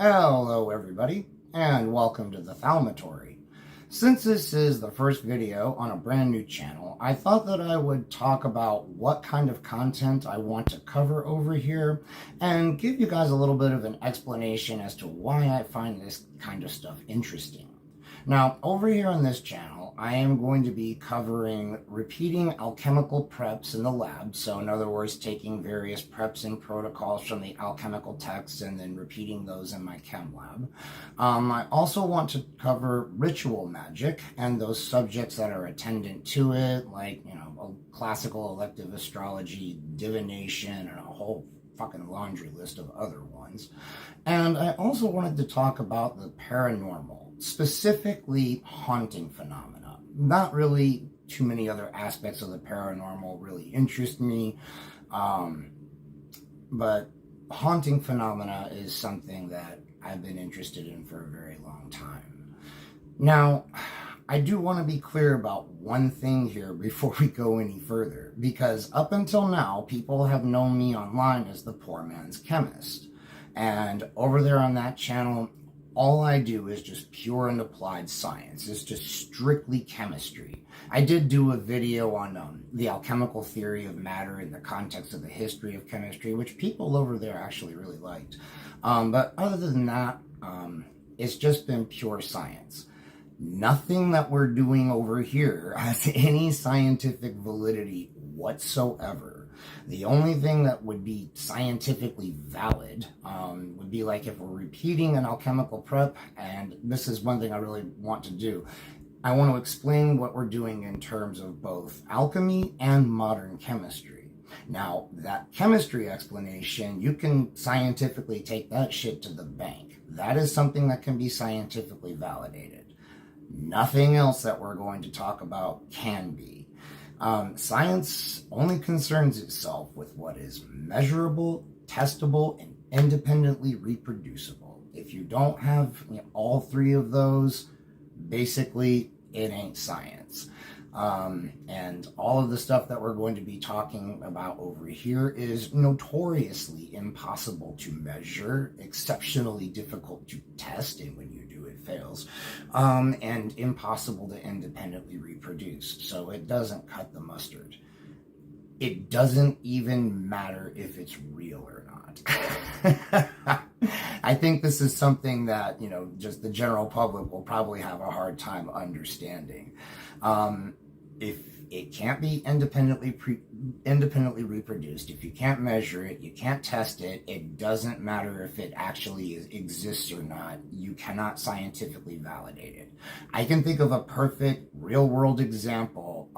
Hello everybody, and welcome to the Thaumatory. Since this is the first video on a brand new channel, I thought that I would talk about what kind of content I want to cover over here and give you guys a little bit of an explanation as to why I find this kind of stuff interesting. Now, over here on this channel, I am going to be covering repeating alchemical preps in the lab. So in other words, taking various preps and protocols from the alchemical texts and then repeating those in my chem lab. I also want to cover ritual magic and those subjects that are attendant to it, like, classical elective astrology, divination, and a whole fucking laundry list of other ones. And I also wanted to talk about the paranormal, specifically haunting phenomena. Not really too many other aspects of the paranormal really interest me, but haunting phenomena is something that I've been interested in for a very long time. Now, I do want to be clear about one thing here before we go any further, because up until now, people have known me online as the poor man's chemist. And over there on that channel, all I do is just pure and applied science. It's just strictly chemistry. I did do a video on the alchemical theory of matter in the context of the history of chemistry, which people over there actually really liked. But other than that, it's just been pure science. Nothing that we're doing over here has any scientific validity whatsoever. The only thing that would be scientifically valid would be like if we're repeating an alchemical prep, and this is one thing I really want to do. I want to explain what we're doing in terms of both alchemy and modern chemistry. Now, that chemistry explanation, you can scientifically take that shit to the bank. That is something that can be scientifically validated. Nothing else that we're going to talk about can be. Science only concerns itself with what is measurable, testable, and independently reproducible. If you don't have all three of those, basically it ain't science. And all of the stuff that we're going to be talking about over here is notoriously impossible to measure, exceptionally difficult to test, and when you do, it fails, and impossible to independently reproduce. So it doesn't cut the mustard. It doesn't even matter if it's real or not. I think this is something that, just the general public will probably have a hard time understanding. If it can't be independently reproduced, if you can't measure it, you can't test it, it doesn't matter if it actually exists or not. You cannot scientifically validate it. I can think of a perfect real-world example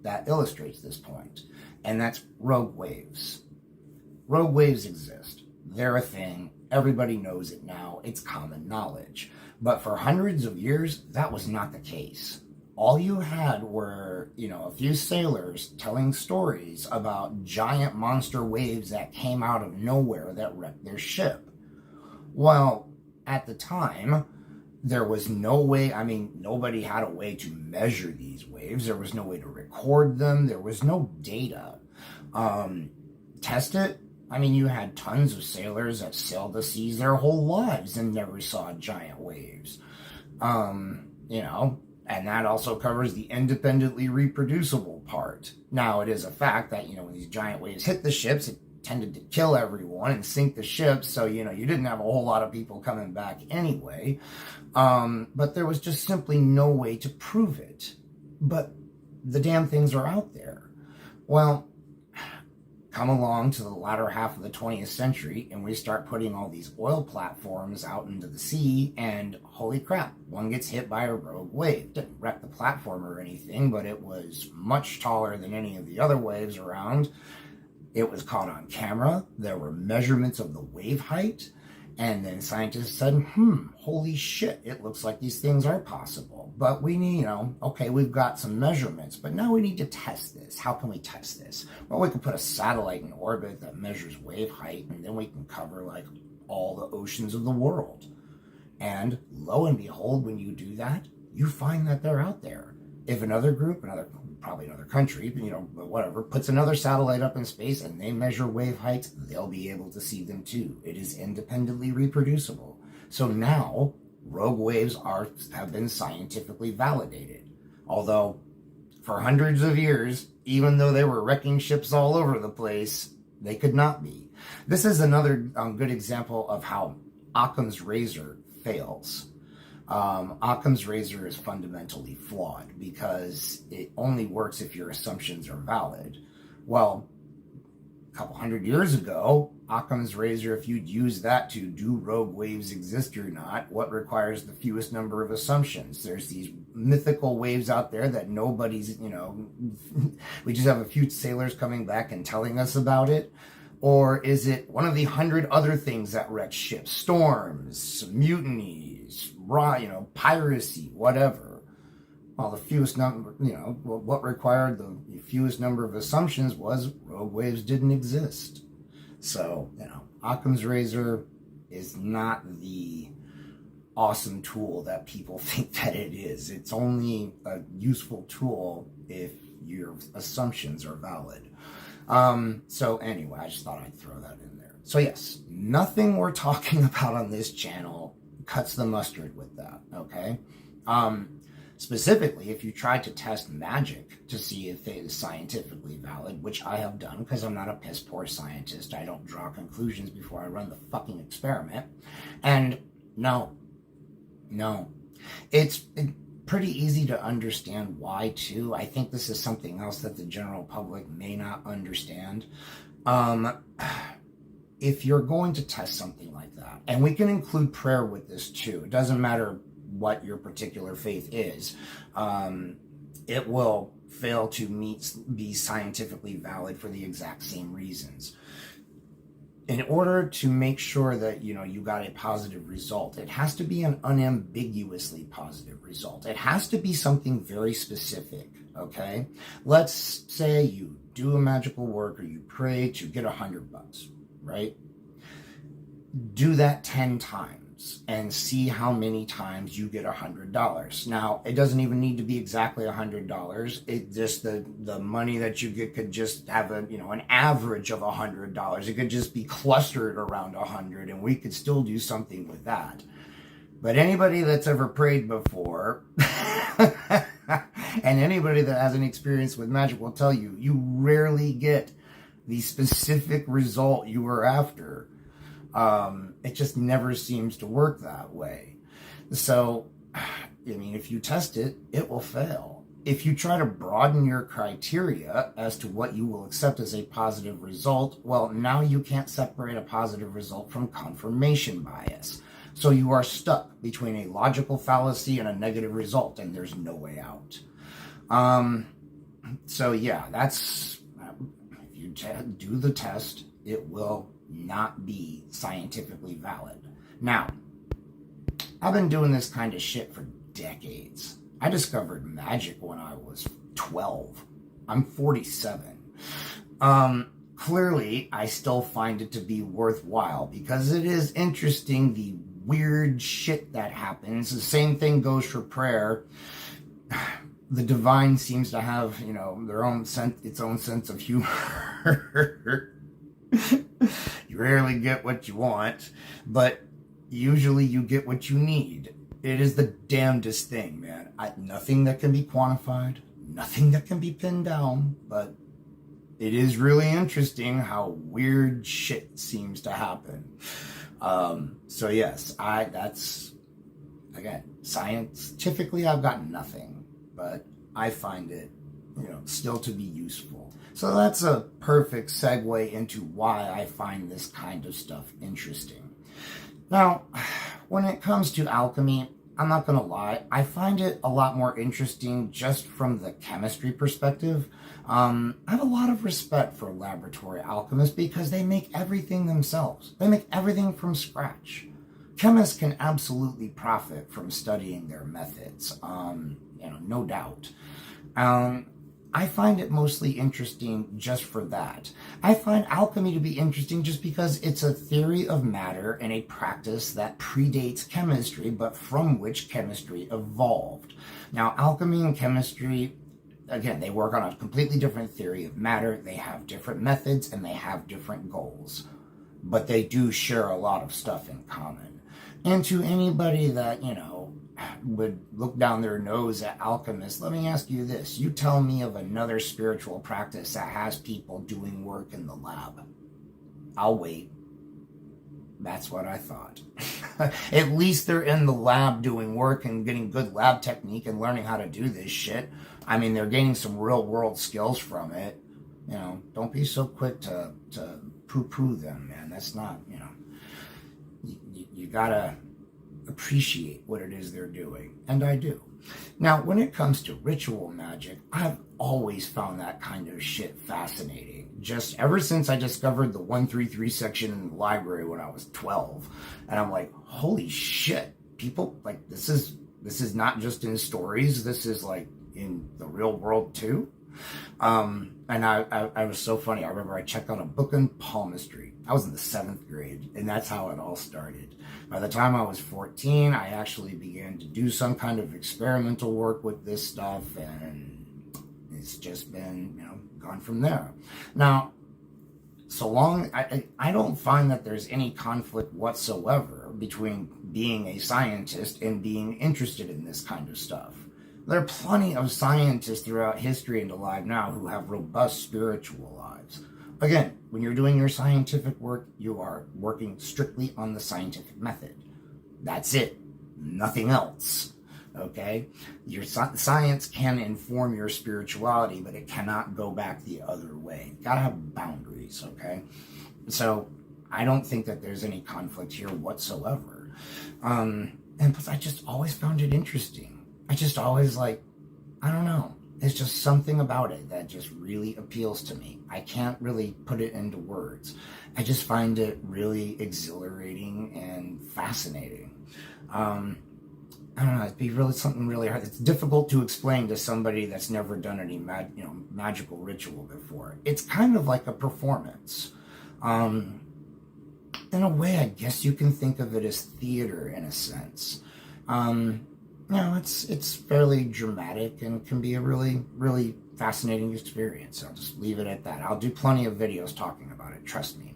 that illustrates this point, and that's rogue waves. Rogue waves exist. They're a thing. Everybody knows it now. It's common knowledge. But for hundreds of years, that was not the case. All you had were, a few sailors telling stories about giant monster waves that came out of nowhere that wrecked their ship. Well, at the time, there was no way, nobody had a way to measure these waves. There was no way to record them. There was no data. Test it? You had tons of sailors that sailed the seas their whole lives and never saw giant waves. And that also covers the independently reproducible part. Now, it is a fact that, when these giant waves hit the ships, it tended to kill everyone and sink the ships. So, you didn't have a whole lot of people coming back anyway. But there was just simply no way to prove it. But the damn things are out there. Well, come along to the latter half of the 20th century, and we start putting all these oil platforms out into the sea, and holy crap, one gets hit by a rogue wave. Didn't wreck the platform or anything, but it was much taller than any of the other waves around. It was caught on camera. There were measurements of the wave height, and then scientists said, holy shit, it looks like these things are possible. But we need, okay, we've got some measurements, but now we need to test this. How can we test this? Well, we can put a satellite in orbit that measures wave height, and then we can cover, all the oceans of the world. And lo and behold, when you do that, you find that they're out there. If another group, probably another country, but whatever, puts another satellite up in space and they measure wave heights, they'll be able to see them too. It is independently reproducible. So now rogue waves have been scientifically validated. Although for hundreds of years, even though they were wrecking ships all over the place, they could not be. This is another good example of how Occam's razor fails. Occam's razor is fundamentally flawed because it only works if your assumptions are valid. Well, a couple hundred years ago, Occam's razor, if you'd use that to do rogue waves exist or not, what requires the fewest number of assumptions? There's these mythical waves out there that nobody's, we just have a few sailors coming back and telling us about it. Or is it one of the 100 other things that wreck ships? Storms, mutinies, piracy, whatever. Well, the fewest number, what required the fewest number of assumptions was rogue waves didn't exist. So, Occam's razor is not the awesome tool that people think that it is. It's only a useful tool if your assumptions are valid. So anyway, I just thought I'd throw that in there. So yes, nothing we're talking about on this channel cuts the mustard with that, okay? Specifically, if you try to test magic to see if it is scientifically valid, which I have done because I'm not a piss poor scientist. I don't draw conclusions before I run the fucking experiment. And no. It's pretty easy to understand why, too. I think this is something else that the general public may not understand. If you're going to test something like that, and we can include prayer with this, too. It doesn't matter what your particular faith is. It will fail to be scientifically valid for the exact same reasons. In order to make sure that, you got a positive result, it has to be an unambiguously positive result. It has to be something very specific, okay? Let's say you do a magical work or you pray to get $100, right? Do that 10 times and see how many times you get $100. Now, it doesn't even need to be exactly $100. It just, the money that you get could just have an average of $100. It could just be clustered around 100, and we could still do something with that. But anybody that's ever prayed before, and anybody that has an experience with magic will tell you, you rarely get the specific result you were after. It just never seems to work that way. So, if you test it, it will fail. If you try to broaden your criteria as to what you will accept as a positive result, well, now you can't separate a positive result from confirmation bias. So you are stuck between a logical fallacy and a negative result, and there's no way out. So yeah, that's, if you do the test, it will not be scientifically valid. Now, I've been doing this kind of shit for decades. I discovered magic when I was 12. I'm 47. Clearly, I still find it to be worthwhile because it is interesting, the weird shit that happens. The same thing goes for prayer. The divine seems to have, its own sense of humor. You rarely get what you want, but usually you get what you need. It is the damnedest thing, man. Nothing that can be quantified, nothing that can be pinned down, but it is really interesting how weird shit seems to happen. So yes, that's, again, scientifically I've got nothing, but I find it, still to be useful. So that's a perfect segue into why I find this kind of stuff interesting. Now, when it comes to alchemy, I'm not going to lie, I find it a lot more interesting just from the chemistry perspective. I have a lot of respect for laboratory alchemists because they make everything themselves. They make everything from scratch. Chemists can absolutely profit from studying their methods, no doubt. I find it mostly interesting just for that. I find alchemy to be interesting just because it's a theory of matter and a practice that predates chemistry, but from which chemistry evolved. Now, alchemy and chemistry, again, they work on a completely different theory of matter. They have different methods and they have different goals, but they do share a lot of stuff in common. And to anybody that, would look down their nose at alchemists, let me ask you this. You tell me of another spiritual practice that has people doing work in the lab. I'll wait. That's what I thought. At least they're in the lab doing work and getting good lab technique and learning how to do this shit. I mean, they're gaining some real world skills from it. Don't be so quick to poo-poo them, man. That's not, you gotta appreciate what it is they're doing. And I do. Now, when it comes to ritual magic, I've always found that kind of shit fascinating. Just ever since I discovered the 133 section in the library when I was 12. And I'm like, holy shit, people, like, this is not just in stories, this is like in the real world too. And I was so funny. I remember I checked out a book on palmistry. I was in the 7th grade, and that's how it all started. By the time I was 14, I actually began to do some kind of experimental work with this stuff, and it's just been, gone from there. Now, so long, I don't find that there's any conflict whatsoever between being a scientist and being interested in this kind of stuff. There are plenty of scientists throughout history and alive now who have robust spiritual lives. Again, when you're doing your scientific work, you are working strictly on the scientific method. That's it. Nothing else. Okay? Your science can inform your spirituality, but it cannot go back the other way. You gotta have boundaries, okay? So, I don't think that there's any conflict here whatsoever. And plus, I just always found it interesting. I just always I don't know. It's just something about it that just really appeals to me. I can't really put it into words. I just find it really exhilarating and fascinating. I don't know. It'd be really something really hard. It's difficult to explain to somebody that's never done any magical ritual before. It's kind of like a performance. In a way, I guess you can think of it as theater in a sense. It's fairly dramatic and can be a really, really fascinating experience. I'll just leave it at that. I'll do plenty of videos talking about it, trust me.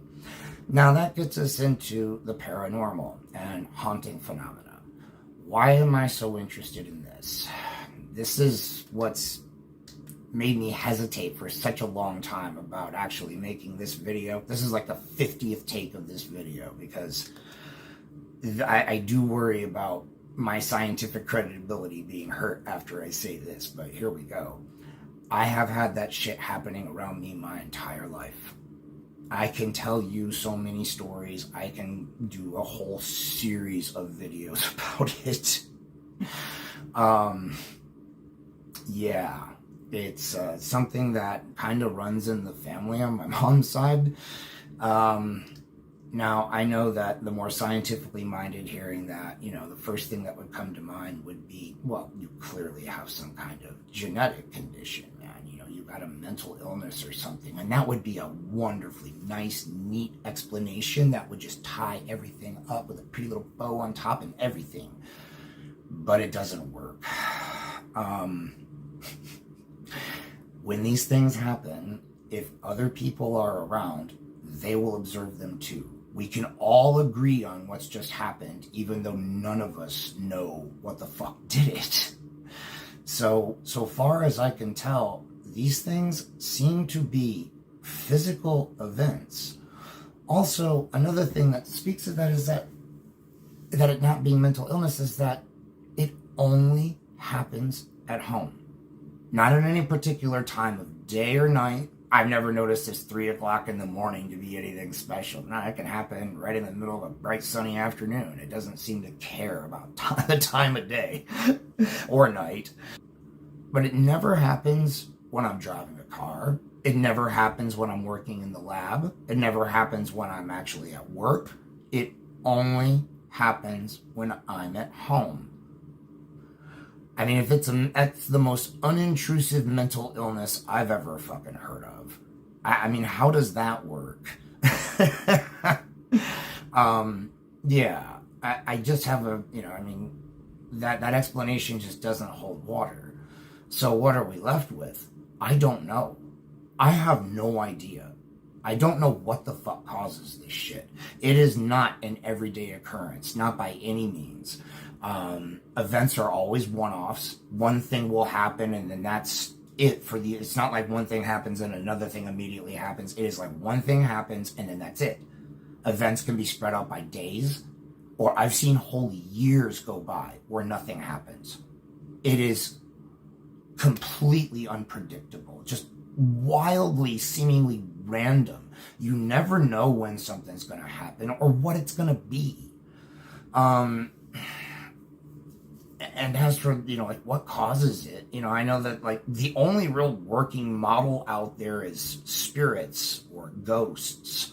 Now that gets us into the paranormal and haunting phenomena. Why am I so interested in this? This is what's made me hesitate for such a long time about actually making this video. This is like the 50th take of this video because I do worry about my scientific credibility being hurt after I say this, but here we go. I have had that shit happening around me my entire life. I can tell you so many stories. I can do a whole series of videos about it. Yeah, it's something that kind of runs in the family on my mom's side. Now, I know that the more scientifically minded hearing that, the first thing that would come to mind would be, well, you clearly have some kind of genetic condition, man. You got a mental illness or something. And that would be a wonderfully nice, neat explanation that would just tie everything up with a pretty little bow on top and everything. But it doesn't work. When these things happen, if other people are around, they will observe them too. We can all agree on what's just happened, even though none of us know what the fuck did it. So far as I can tell, these things seem to be physical events. Also, another thing that speaks to that is that it not being mental illness is that it only happens at home. Not at any particular time of day or night. I've never noticed it's 3 o'clock in the morning to be anything special. No, it can happen right in the middle of a bright sunny afternoon. It doesn't seem to care about the time of day or night. But it never happens when I'm driving a car. It never happens when I'm working in the lab. It never happens when I'm actually at work. It only happens when I'm at home. I mean, that's the most unintrusive mental illness I've ever fucking heard of. I mean, how does that work? Yeah, I just have that explanation just doesn't hold water. So what are we left with? I don't know. I have no idea. I don't know what the fuck causes this shit. It is not an everyday occurrence, not by any means. Events are always one-offs. One thing will happen and then that's it for the, it's not like one thing happens and another thing immediately happens. It is like one thing happens and then that's it. Events can be spread out by days, or I've seen whole years go by where nothing happens. It is completely unpredictable, just wildly, seemingly random. You never know when something's going to happen or what it's going to be. And as for, you know, like what causes it, you know, I know that like the only real working model out there is spirits or ghosts.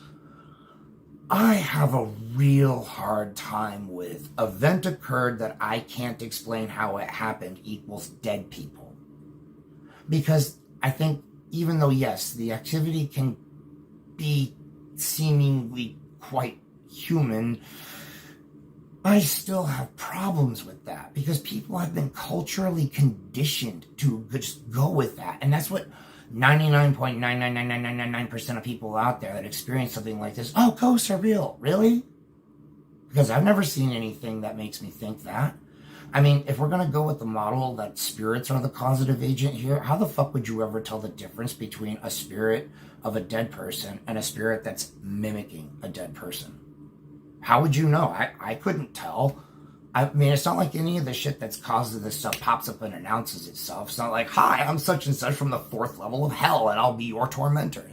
I have a real hard time with event occurred that I can't explain how it happened equals dead people. Because I think even though, yes, the activity can be seemingly quite human, I still have problems with that because people have been culturally conditioned to just go with that. And that's what 99.9999999% of people out there that experience something like this, oh, ghosts are real. Really? Because I've never seen anything that makes me think that. I mean, if we're going to go with the model that spirits are the causative agent here, how the fuck would you ever tell the difference between a spirit of a dead person and a spirit that's mimicking a dead person? How would you know? I couldn't tell. I mean, it's not like any of the shit that's caused this stuff pops up and announces itself. It's not like, hi, I'm such and such from the 4th level of hell and I'll be your tormentor.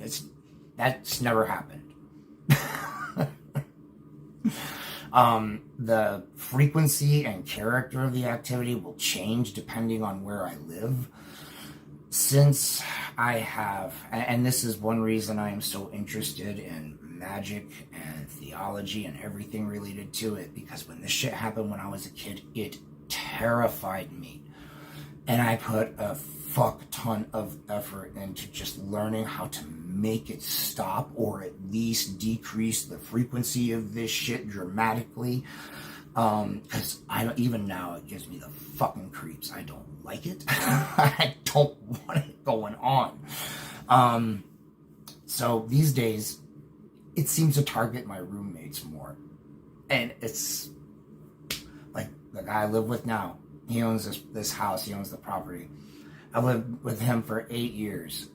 That's never happened. The frequency and character of the activity will change depending on where I live. Since I have, and this is one reason I am so interested in magic and theology and everything related to it, because when this shit happened when I was a kid, it terrified me. And I put a fuck ton of effort into just learning how to make it stop or at least decrease the frequency of this shit dramatically. Because even now it gives me the fucking creeps. I don't like it. I don't want it going on. So these days, it seems to target my roommates more. And it's like the guy I live with now. He owns this house. He owns the property. I lived with him for 8 years.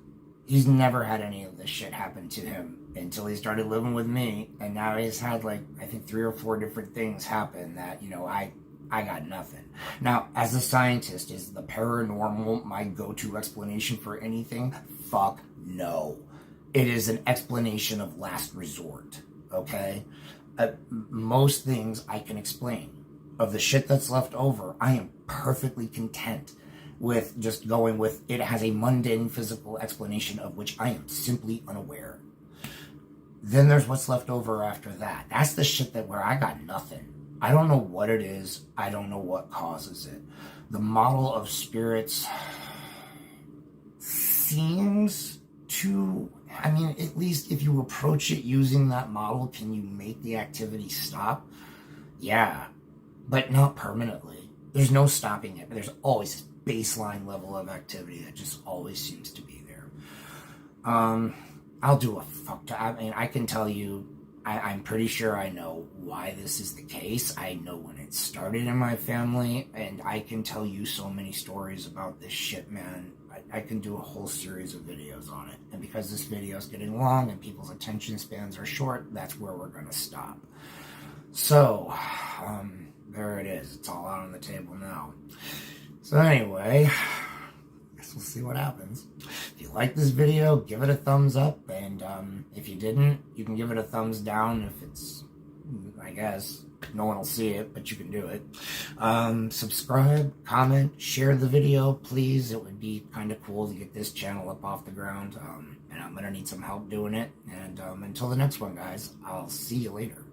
He's never had any of this shit happen to him until he started living with me. And now he's had like, I think 3 or 4 different things happen that, you know, I got nothing. Now, as a scientist, is the paranormal my go-to explanation for anything? Fuck no. It is an explanation of last resort, okay? Most things I can explain. Of the shit that's left over, I am perfectly content with just going with it has a mundane physical explanation of which I am simply unaware. Then there's what's left over after that. That's the shit that where I got nothing. I don't know what it is. I don't know what causes it. The model of spirits seems to, I mean, at least if you approach it using that model, can you make the activity stop? Yeah, but not permanently. There's no stopping it. There's always this baseline level of activity that just always seems to be there. I'll do a fuck ton. I mean, I can tell you, I'm pretty sure I know why this is the case. I know when it started in my family, and I can tell you so many stories about this shit, man. I can do a whole series of videos on it. And because this video is getting long and people's attention spans are short, that's where we're going to stop. So, there it is. It's all out on the table now. So anyway, I guess we'll see what happens. If you like this video, give it a thumbs up. And if you didn't, you can give it a thumbs down if it's, I guess, no one will see it, but you can do it. Subscribe, comment, share the video, please. It would be kind of cool to get this channel up off the ground. And I'm going to need some help doing it. And until the next one, guys, I'll see you later.